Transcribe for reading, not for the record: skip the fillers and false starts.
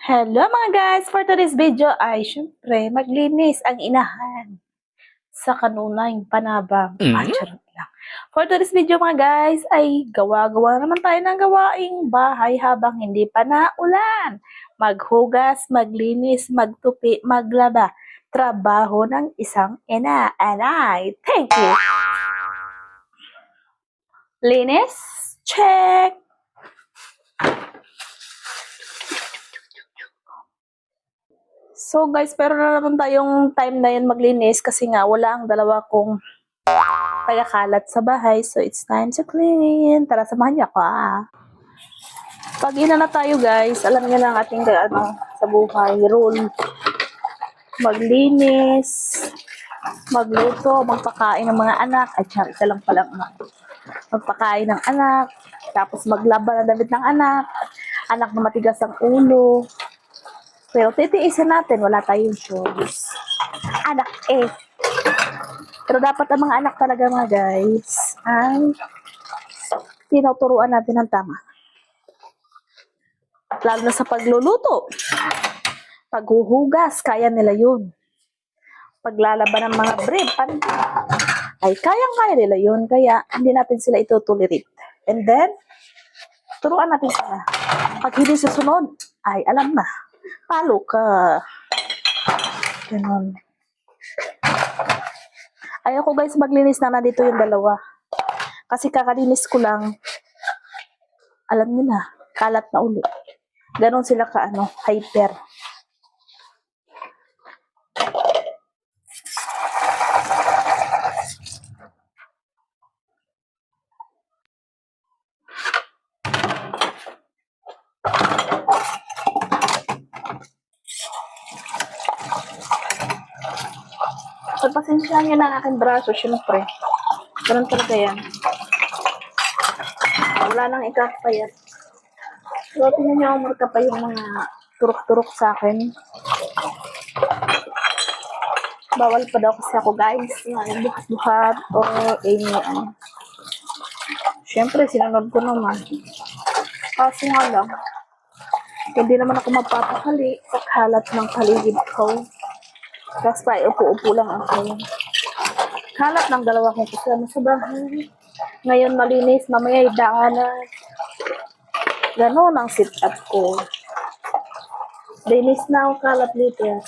Hello mga guys! For today's video ay syempre maglinis ang inahan sa kanunay panabang. Charot lang. For today's video mga guys ay gawa-gawa naman tayo ng gawaing bahay habang hindi pa naulan. Maghugas, maglinis, magtupi, maglaba. Trabaho ng isang ina. Anay! Thank you! Linis? Check! So guys, pero na naman tayong time na yun maglinis kasi nga wala ang dalawa kong tagakalat sa bahay. So it's time to clean. Tara, samahan niyo ako Pag ina na tayo guys, alam niyo na ang ating sa buhay rule. Maglinis, magluto, magpakain ng mga anak. Ay, isa lang pala magpakain ng anak. Tapos maglaba ng damit ng anak. Anak na matigas ang ulo. Pero titiisin natin, wala tayong choice. Anak Pero dapat ang mga anak talaga mga guys, ay tinuturuan natin ng tama. Lalo na sa pagluluto. Paghuhugas, kaya nila yun. Paglalaban ng mga brief, ay kayang-kaya nila yun. Kaya hindi natin sila itutolerate. And then, turuan natin sila. Pag hindi susunod, ay alam na. Palo ka. Ganun. Ayoko guys maglinis na nandito yung dalawa. Kasi kakalinis ko lang. Alam niyo na, kalat na uli. Ganon sila hyper. Pagpasensyahan nyo na ang aking braso, syempre. Ganun talaga yan. Wala nang ikapayat. So, tingnan nyo ang marka pa yung mga turok-turok sa akin. Bawal pa daw kasi ako guys. Buhat-buhat o syempre, sinunod ko naman. Kaso nga lang, hindi naman ako magpapakali sa kalat ng paligid ko. Tapos pa, upo-upo lang ako. Kalat ng dalawa kong kasama sa bahay. Ngayon malinis, mamaya daanan. Ganon ang sit-up ko. Linis na ako, kalat dito.